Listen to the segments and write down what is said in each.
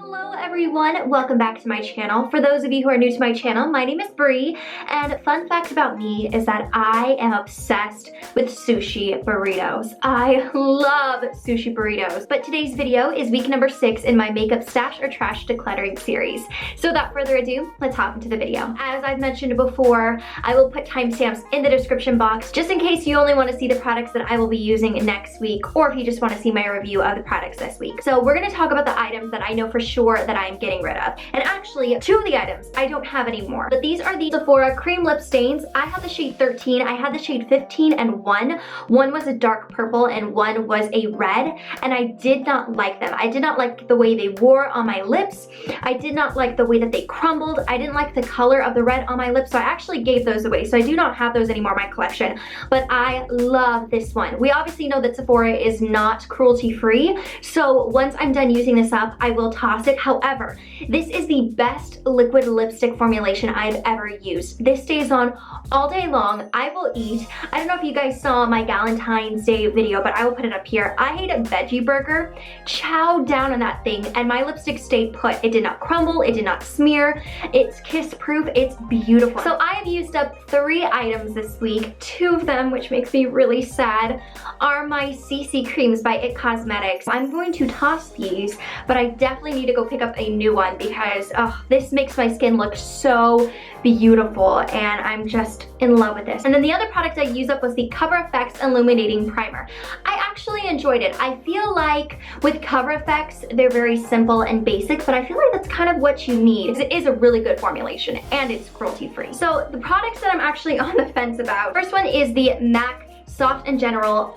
Hello everyone, welcome back to my channel. For those of you who are new to my channel, my name is Bree, and fun fact about me is that I am obsessed with sushi burritos. I love sushi burritos. But today's video is week number 6 in my makeup stash or trash decluttering series. So without further ado, let's hop into the video. As I've mentioned before, I will put timestamps in the description box just in case you only want to see the products that I will be using next week, or if you just want to see my review of the products this week. So we're going to talk about the items that I know for sure that I'm getting rid of. And actually, 2 of the items I don't have anymore. But these are the Sephora cream lip stains. I have the shade 13, I had the shade 15 and 1. One was a dark purple and one was a red, and I did not like them. I did not like the way they wore on my lips. I did not like the way that they crumbled. I didn't like the color of the red on my lips, so I actually gave those away. So I do not have those anymore in my collection, but I love this one. We obviously know that Sephora is not cruelty-free, so once I'm done using this up, I will toss it. However, this is the best liquid lipstick formulation I've ever used. This stays on all day long. I will eat. I don't know if you guys saw my Valentine's Day video, but I will put it up here. I ate a veggie burger, chowed down on that thing, and my lipstick stayed put. It did not crumble, it did not smear, it's kiss proof, it's beautiful. So I have used up 3 items this week. 2 of them, which makes me really sad, are my CC creams by IT Cosmetics. I'm going to toss these, but I definitely need to go pick up a new one because this makes my skin look so beautiful, and I'm just in love with this. And then the other product I used up was the Cover FX Illuminating Primer. I actually enjoyed it. I feel like with Cover FX, they're very simple and basic, but I feel like that's kind of what you need because it is a really good formulation and it's cruelty-free. So the products that I'm actually on the fence about, first one is the MAC Soft and Gentle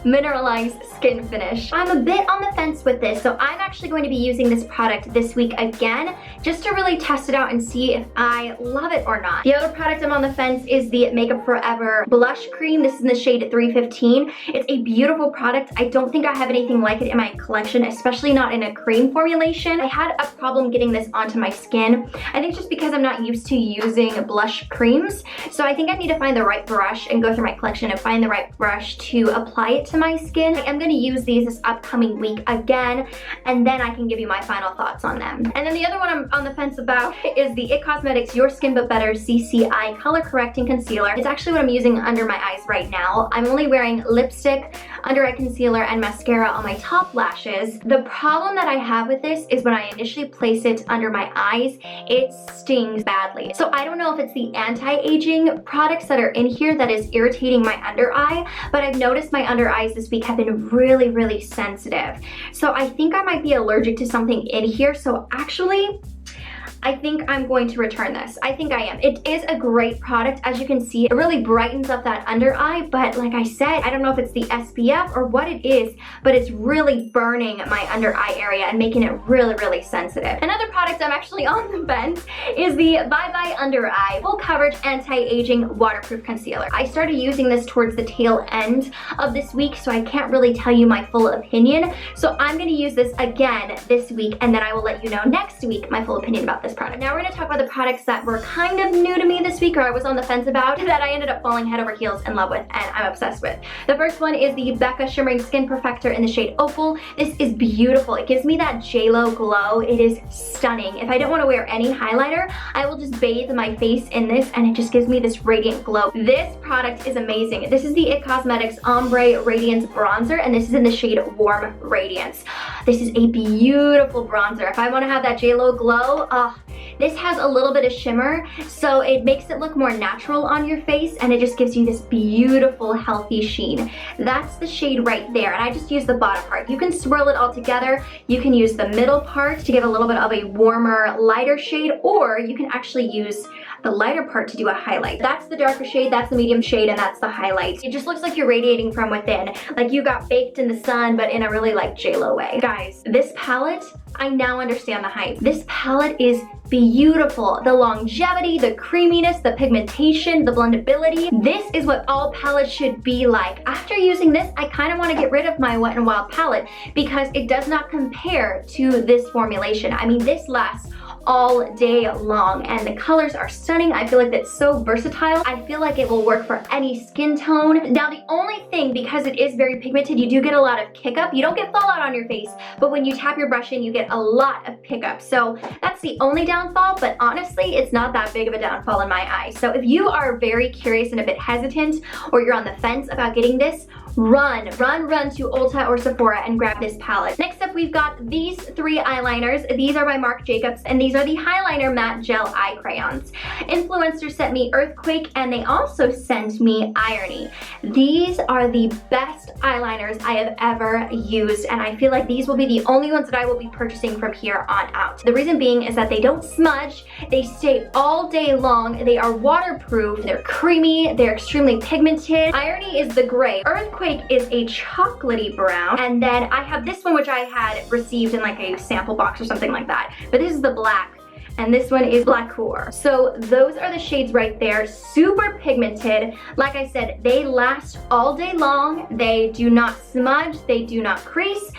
Mineralized Skin Finish. I'm a bit on the fence with this, so I'm actually going to be using this product this week again, just to really test it out and see if I love it or not. The other product I'm on the fence is the Makeup Forever Blush Cream. This is in the shade 315. It's a beautiful product. I don't think I have anything like it in my collection, especially not in a cream formulation. I had a problem getting this onto my skin. I think just because I'm not used to using blush creams. So I think I need to find the right brush and go through my collection and find the right brush to apply it to my skin. I am going to use these this upcoming week again, and then I can give you my final thoughts on them. And then the other one I'm on the fence about is the IT Cosmetics Your Skin But Better CCI Color Correcting Concealer. It's actually what I'm using under my eyes right now. I'm only wearing lipstick, under eye concealer, and mascara on my top lashes. The problem that I have with this is when I initially place it under my eyes, it stings badly. So I don't know if it's the anti-aging products that are in here that is irritating my under eye, but I've noticed my under eyes this week have been really, really sensitive. So I think I might be allergic to something in here. So actually, I think I'm going to return this. I think I am. It is a great product. As you can see, it really brightens up that under eye, but like I said, I don't know if it's the SPF or what it is, but it's really burning my under eye area and making it really, really sensitive. Another product I'm actually on the fence is the Bye Bye Under Eye Full Coverage Anti-Aging Waterproof Concealer. I started using this towards the tail end of this week, so I can't really tell you my full opinion. So I'm going to use this again this week, and then I will let you know next week my full opinion about this product. Now we're going to talk about the products that were kind of new to me this week, or I was on the fence about, that I ended up falling head over heels in love with and I'm obsessed with. The first one is the Becca Shimmering Skin Perfector in the shade Opal. This is beautiful. It gives me that JLo glow. It is stunning. If I don't want to wear any highlighter, I will just bathe my face in this and it just gives me this radiant glow. This product is amazing. This is the IT Cosmetics Ombre Radiance Bronzer, and this is in the shade Warm Radiance. This is a beautiful bronzer. If I want to have that JLo glow, this has a little bit of shimmer, so it makes it look more natural on your face, and it just gives you this beautiful, healthy sheen. That's the shade right there, and I just use the bottom part. You can swirl it all together. You can use the middle part to give a little bit of a warmer, lighter shade, or you can actually use the lighter part to do a highlight. That's the darker shade, that's the medium shade, and that's the highlight. It just looks like you're radiating from within, like you got baked in the sun, but in a really like JLo way. Guys, this palette, I now understand the hype. This palette is beautiful. The longevity, the creaminess, the pigmentation, the blendability. This is what all palettes should be like. After using this, I kind of want to get rid of my Wet n Wild palette because it does not compare to this formulation. I mean, this lasts all day long, and the colors are stunning. I feel like that's so versatile. I feel like it will work for any skin tone. Now the only thing, because it is very pigmented, you do get a lot of kick up. You don't get fallout on your face, but when you tap your brush in, you get a lot of pickup. So that's the only downfall, but honestly, it's not that big of a downfall in my eyes. So if you are very curious and a bit hesitant, or you're on the fence about getting this, run to Ulta or Sephora and grab this palette. Next up, we've got these 3 eyeliners. These are by Marc Jacobs, and these are the Highliner Matte Gel Eye Crayons. Influencers sent me Earthquake, and they also sent me Irony. These are the best eyeliners I have ever used, and I feel like these will be the only ones that I will be purchasing from here on out. The reason being is that they don't smudge, they stay all day long, they are waterproof, they're creamy, they're extremely pigmented. Irony is the gray. Earthquake is a chocolatey brown, and then I have this one which I had received in like a sample box or something like that, but this is the black, and this one is Black Core. So those are the shades right there, super pigmented. Like I said, they last all day long, they do not smudge, they do not crease.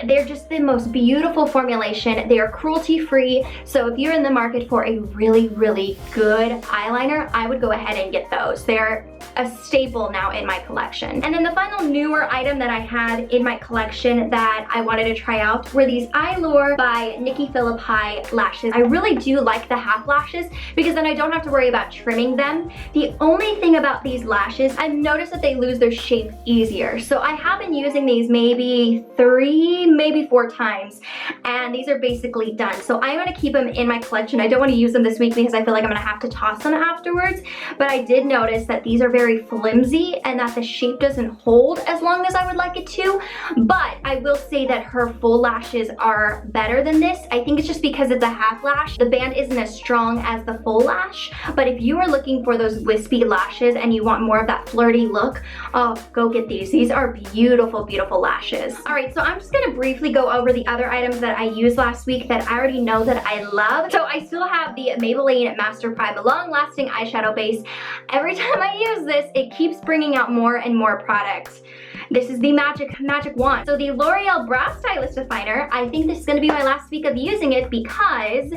They're just the most beautiful formulation. They are cruelty-free, so if you're in the market for a really, really good eyeliner, I would go ahead and get those. They're a staple now in my collection. And then the final newer item that I had in my collection that I wanted to try out were these Eyelure by Nikki Philippi lashes. I really do like the half lashes because then I don't have to worry about trimming them. The only thing about these lashes, I've noticed that they lose their shape easier. So I have been using these maybe 3, maybe 4 times, and these are basically done. So I'm gonna keep them in my collection. I don't want to use them this week because I feel like I'm gonna have to toss them afterwards, but I did notice that these are very flimsy and that the shape doesn't hold as long as I would like it to. But I will say that her full lashes are better than this. I think it's just because it's a half lash. The band isn't as strong as the full lash, but if you are looking for those wispy lashes and you want more of that flirty look, oh, go get these. These are beautiful, beautiful lashes. All right, so I'm just gonna briefly go over the other items that I used last week that I already know that I love. So I still have the Maybelline Master Prime Long Lasting Eyeshadow Base. Every time I use this, it keeps bringing out more and more products. This is the magic wand. So the L'Oreal Brow Stylist Definer, I think this is gonna be my last week of using it because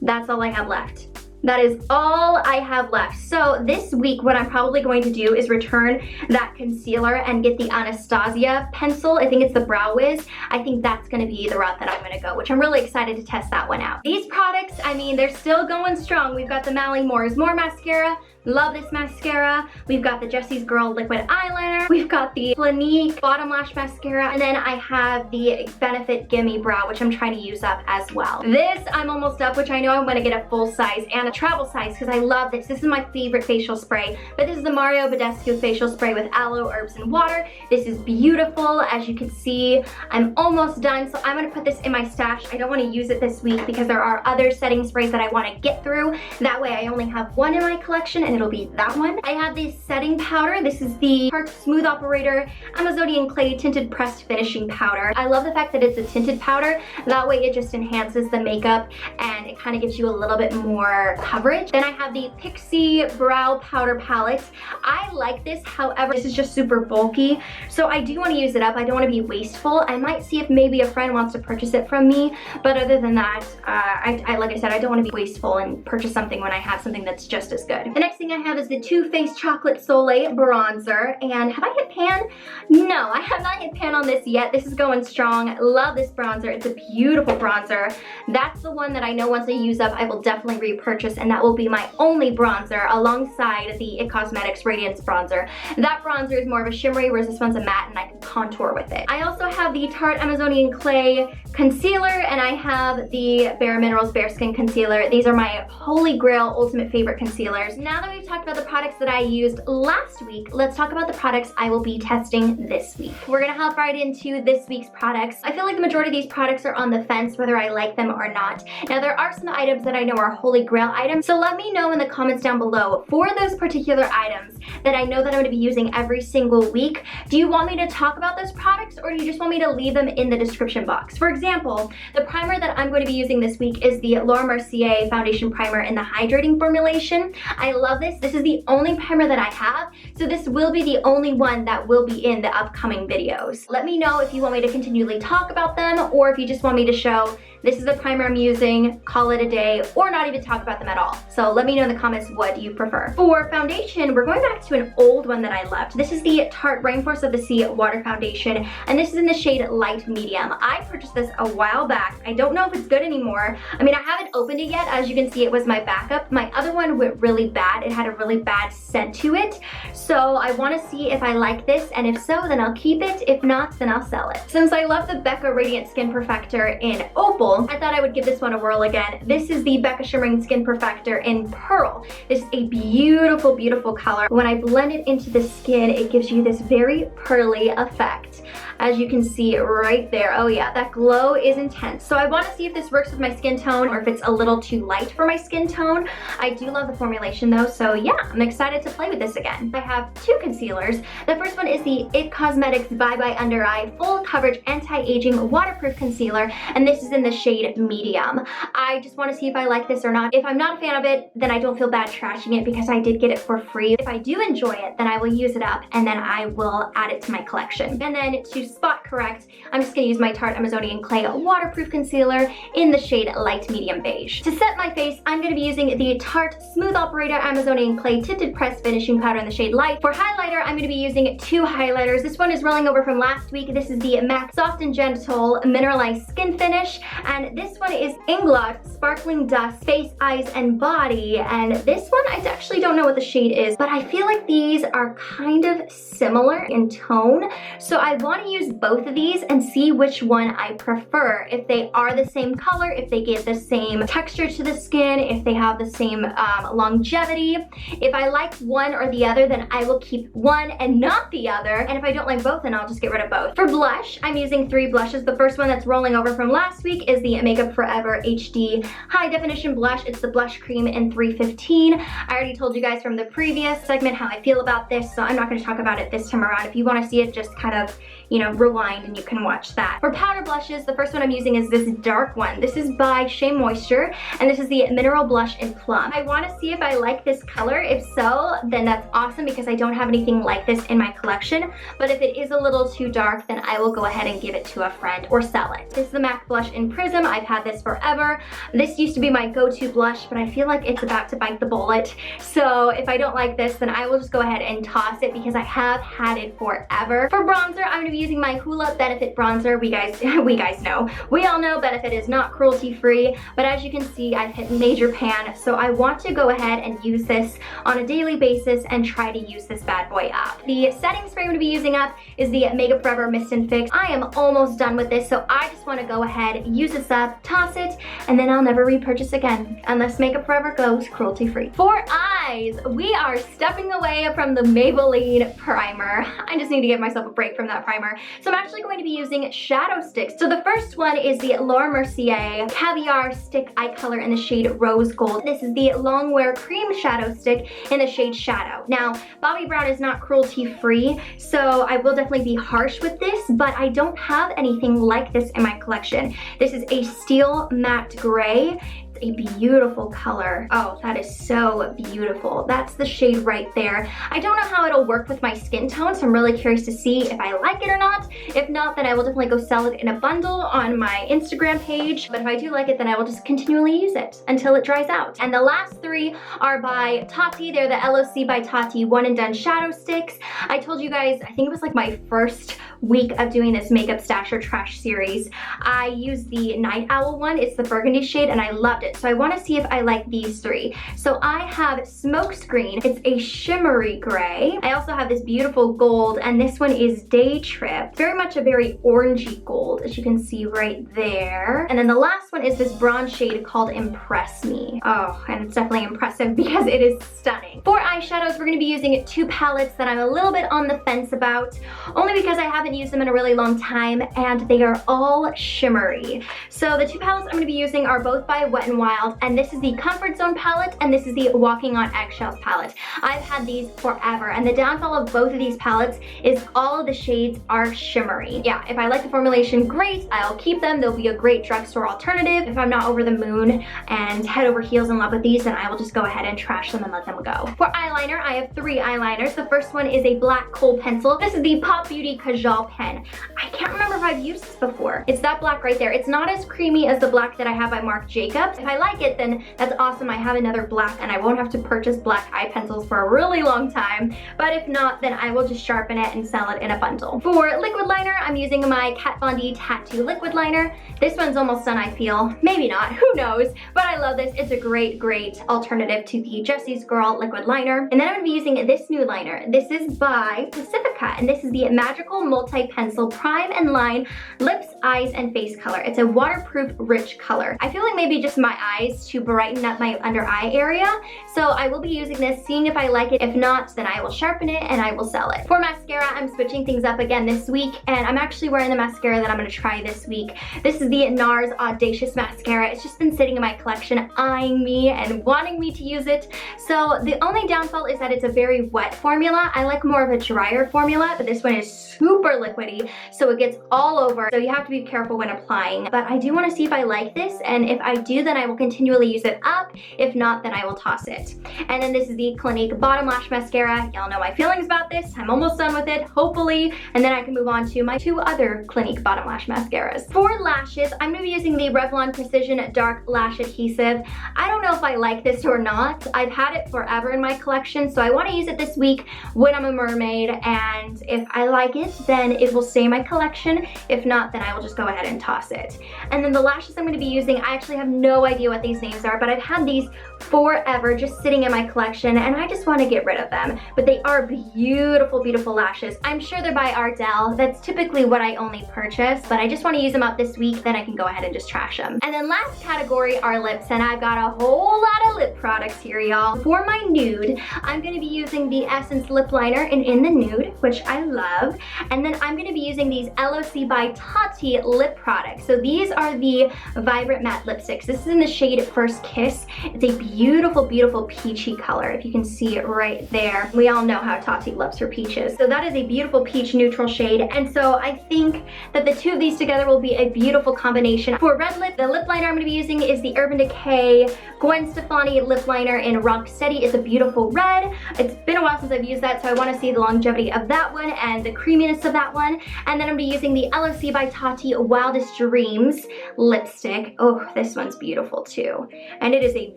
that's all I have left. That is all I have left. So this week, what I'm probably going to do is return that concealer and get the Anastasia pencil. I think it's the Brow Wiz. I think that's gonna be the route that I'm gonna go, which I'm really excited to test that one out. These products, I mean, they're still going strong. We've got the Mally More is More mascara. Love this mascara. We've got the Jessie's Girl liquid eyeliner. We've got the Clinique bottom lash mascara. And then I have the Benefit Gimme Brow, which I'm trying to use up as well. This, I'm almost up, which I know I'm gonna get a full size and a travel size because I love this. This is my favorite facial spray, but this is the Mario Badescu facial spray with aloe, herbs, and water. This is beautiful. As you can see, I'm almost done, so I'm gonna put this in my stash. I don't wanna use it this week because there are other setting sprays that I wanna get through. That way I only have one in my collection, and it'll be that one. I have this setting powder. This is the Tarte Smooth Operator Amazonian Clay Tinted Pressed Finishing Powder. I love the fact that it's a tinted powder. That way it just enhances the makeup and it kind of gives you a little bit more coverage. Then I have the Pixie Brow Powder Palette. I like this, however, this is just super bulky, so I do want to use it up. I don't want to be wasteful. I might see if maybe a friend wants to purchase it from me, but other than that, like I said, I don't want to be wasteful and purchase something when I have something that's just as good. The next thing I have is the Too Faced Chocolate Soleil Bronzer, and have I hit pan? No, I have not hit pan on this yet. This is going strong. Love this bronzer. It's a beautiful bronzer. That's the one that I know once I use up, I will definitely repurchase, and that will be my only bronzer alongside the IT Cosmetics Radiance Bronzer. That bronzer is more of a shimmery, whereas this one's a matte and I can contour with it. I also have the Tarte Amazonian Clay Concealer, and I have the Bare Minerals BareSkin Concealer. These are my holy grail ultimate favorite concealers. Now that we've talked about the products that I used last week, let's talk about the products I will be testing this week. We're gonna hop right into this week's products. I feel like the majority of these products are on the fence whether I like them or not. Now there are some items that I know are holy grail items, so let me know in the comments down below for those particular items that I know that I'm gonna be using every single week. Do you want me to talk about those products, or do you just want me to leave them in the description box? For example, the primer that I'm going to be using this week is the Laura Mercier Foundation Primer in the hydrating formulation. I love this. This is the only primer that I have, so this will be the only one that will be in the upcoming videos. Let me know if you want me to continually talk about them, or if you just want me to show this is the primer I'm using, call it a day, or not even talk about them at all. So let me know in the comments what you prefer. For foundation, we're going back to an old one that I loved. This is the Tarte Rainforest of the Sea Water Foundation, and this is in the shade Light Medium. I purchased this a while back. I don't know if it's good anymore. I mean, I haven't opened it yet. As you can see, it was my backup. My other one went really bad. It had a really bad scent to it. So I want to see if I like this, and if so, then I'll keep it. If not, then I'll sell it. Since I love the Becca Radiant Skin Perfector in Opal, I thought I would give this one a whirl again. This is the Becca Shimmering Skin Perfector in Pearl. This is a beautiful, beautiful color. When I blend it into the skin, it gives you this very pearly effect. As you can see right there. Oh yeah, that glow is intense. So I want to see if this works with my skin tone or if it's a little too light for my skin tone. I do love the formulation though, so yeah, I'm excited to play with this again. I have two concealers. The first one is the IT Cosmetics Bye Bye Under Eye Full Coverage Anti-Aging Waterproof Concealer, and this is in the shade Medium. I just want to see if I like this or not. If I'm not a fan of it, then I don't feel bad trashing it because I did get it for free. If I do enjoy it, then I will use it up and then I will add it to my collection. And then to spot correct, I'm just gonna use my Tarte Amazonian Clay Waterproof Concealer in the shade Light Medium Beige. To set my face, I'm gonna be using the Tarte Smooth Operator Amazonian Clay Tinted Pressed Finishing Powder in the shade Light. For highlighter, I'm gonna be using two highlighters. This one is rolling over from last week. This is the MAC Soft and Gentle Mineralized Skin Finish, and this one is Inglot Sparkling Dust Face, Eyes, and Body. And this one, I actually don't know what the shade is, but I feel like these are kind of similar in tone. So I want to use both of these and see which one I prefer. If they are the same color, if they give the same texture to the skin, if they have the same longevity. If I like one or the other, then I will keep one and not the other. And if I don't like both, then I'll just get rid of both. For blush, I'm using three blushes. The first one that's rolling over from last week is the Makeup Forever HD High Definition Blush. It's the Blush Cream in 315. I already told you guys from the previous segment how I feel about this, so I'm not going to talk about it this time around. If you want to see it, just kind of, you know, rewind and you can watch that. For powder blushes, the first one I'm using is this dark one. This is by Shea Moisture, and this is the Mineral Blush in Plum. I want to see if I like this color. If so, then that's awesome because I don't have anything like this in my collection. But if it is a little too dark, then I will go ahead and give it to a friend or sell it. This is the MAC Blush in Prism. I've had this forever. This used to be my go-to blush, but I feel like it's about to bite the bullet. So if I don't like this, then I will just go ahead and toss it because I have had it forever. For bronzer, I'm going to be using my Hoola Benefit bronzer. We guys know. We all know Benefit is not cruelty-free, but as you can see, I've hit major pan, so I want to go ahead and use this on a daily basis and try to use this bad boy up. The setting spray I'm going to be using up is the Makeup Forever Mist and Fix. I am almost done with this, so I just want to go ahead, use this up, toss it, and then I'll never repurchase again unless Makeup Forever goes cruelty-free. For eyes, we are stepping away from the Maybelline primer. I just need to give myself a break from that primer. So I'm actually going to be using shadow sticks. So the first one is the Laura Mercier Caviar Stick Eye Color in the shade Rose Gold. This is the Longwear Cream Shadow Stick in the shade Shadow. Now, Bobbi Brown is not cruelty-free, so I will definitely be harsh with this, but I don't have anything like this in my collection. This is a Steel Matte Gray. A beautiful color. Oh, that is so beautiful. That's the shade right there. I don't know how it'll work with my skin tone, so I'm really curious to see if I like it or not. If not, then I will definitely go sell it in a bundle on my Instagram page. But if I do like it, then I will just continually use it until it dries out. And the last three are by Tati. They're the LOC by Tati One and Done Shadow Sticks. I told you guys, I think it was like my first week of doing this Makeup Stash or Trash series. I used the Night Owl one. It's the burgundy shade and I loved it. So I want to see if I like these three. So I have Smokescreen. It's a shimmery gray. I also have this beautiful gold, and this one is Day Trip. Very much a very orangey gold, as you can see right there. And then the last one is this bronze shade called Impress Me. Oh, and it's definitely impressive because it is stunning. For eyeshadows, we're going to be using two palettes that I'm a little bit on the fence about, only because I haven't used them in a really long time, and they are all shimmery. So the two palettes I'm going to be using are both by Wet n n Wild, and this is the Comfort Zone palette, and this is the Walking on Eggshells palette. I've had these forever, and the downfall of both of these palettes is all of the shades are shimmery. Yeah, if I like the formulation, great, I'll keep them. They'll be a great drugstore alternative. If I'm not over the moon and head over heels in love with these, then I will just go ahead and trash them and let them go. For eyeliner, I have 3 eyeliners. The first one is a black kohl pencil. This is the Pop Beauty Kajal pen. I can't remember if I've used this before. It's that black right there. It's not as creamy as the black that I have by Marc Jacobs. If I like it, then that's awesome. I have another black and I won't have to purchase black eye pencils for a really long time. But if not, then I will just sharpen it and sell it in a bundle. For liquid liner, I'm using my Kat Von D Tattoo liquid liner. This one's almost done, I feel. Maybe not, who knows? But I love this. It's a great, great alternative to the Jessie's Girl liquid liner. And then I'm gonna be using this new liner. This is by Pacifica, and this is the Magical Multi-Pencil Prime and Line Lips, Eyes, and Face Color. It's a waterproof, rich color. I feel like maybe just my eyes to brighten up my under eye area. So I will be using this, seeing if I like it. If not, then I will sharpen it and I will sell it. For mascara, I'm switching things up again this week, and I'm actually wearing the mascara that I'm gonna try this week. This is the NARS Audacious Mascara. It's just been sitting in my collection, eyeing me and wanting me to use it. So the only downfall is that it's a very wet formula. I like more of a drier formula, but this one is super liquidy, so it gets all over. So you have to be careful when applying. But I do want to see if I like this, and if I do, then I will continually use it up. If not, then I will toss it. And then this is the Clinique Bottom Lash Mascara. Y'all know my feelings about this. I'm almost done with it, hopefully, and then I can move on to my 2 other Clinique Bottom Lash Mascaras. For lashes, I'm going to be using the Revlon Precision Dark Lash Adhesive. I don't know if I like this or not. I've had it forever in my collection, so I want to use it this week when I'm a mermaid, and if I like it, then it will stay in my collection. If not, then I will just go ahead and toss it. And then the lashes I'm going to be using, I actually have no idea what these names are, but I've had these forever just sitting in my collection, and I just want to get rid of them. But they are beautiful, beautiful lashes. I'm sure they're by Ardell. That's typically what I only purchase, but I just want to use them up this week, then I can go ahead and just trash them. And then last category are lips, and I've got a whole lot of lip products here, y'all. For my nude, I'm going to be using the Essence Lip Liner in the nude, which I love. And then I'm going to be using these LOC by Tati lip products. So these are the Vibrant Matte Lipsticks. This is in the shade First Kiss. It's a beautiful, beautiful peachy color, if you can see it right there. We all know how Tati loves her peaches. So that is a beautiful peach neutral shade. And so I think that the 2 of these together will be a beautiful combination. For red lip, the lip liner I'm going to be using is the Urban Decay Gwen Stefani lip liner in Rocksteady. It's a beautiful red. It's been a while since I've used that, so I want to see the longevity of that one and the creaminess of that one. And then I'm going to be using the LOC by Tati Wildest Dreams lipstick. Oh, this one's beautiful too. And it is a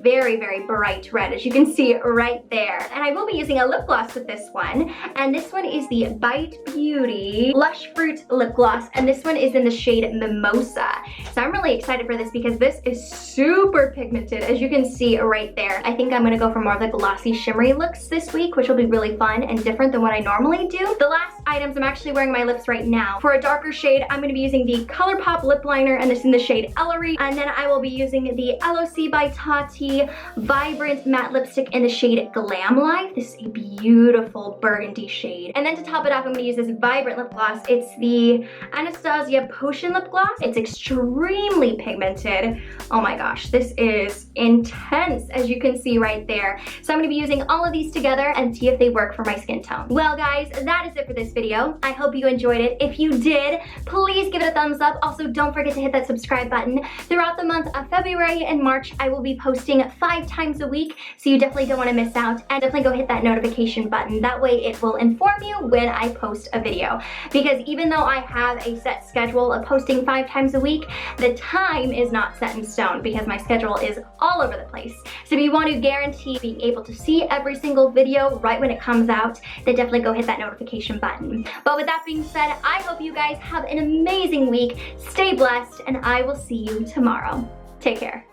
very, very bright red, as you can see right there. And I will be using a lip gloss with this one. And this one is the Bite Beauty Lush Fruit Lip Gloss. And this one is in the shade Mimosa. So I'm really excited for this because this is super pigmented, as you can see right there. I think I'm going to go for more of the glossy, shimmery looks this week, which will be really fun and different than what I normally do. The last items, I'm actually wearing my lips right now. For a darker shade, I'm going to be using the ColourPop lip liner, and this is in the shade Ellery. And then I will be using the LOC by Tati Vibrant Matte Lipstick in the shade Glam Life. This is a beautiful burgundy shade. And then to top it off, I'm going to use this Vibrant lip gloss. It's the Anastasia Potion lip gloss. It's extremely pigmented. Oh my gosh, this is intense, as you can see right there. So I'm going to be using all of these together and see if they work for my skin tone. Well guys, that is it for this video. I hope you enjoyed it. If you did, please give it a thumbs up. Also, don't forget to hit that subscribe button. Throughout the month of February and March, I will be posting 5 times a week, so you definitely don't want to miss out. And definitely go hit that notification button. That way it will inform you when I post a video. Because even though I have a set schedule of posting 5 times a week, the time is not set in stone because my schedule is all over the place. So if you want to guarantee being able to see every single video right when it comes out, then definitely go hit that notification button. But with that being said, I hope you guys have an amazing week. Stay blessed, and I will see you tomorrow. Take care.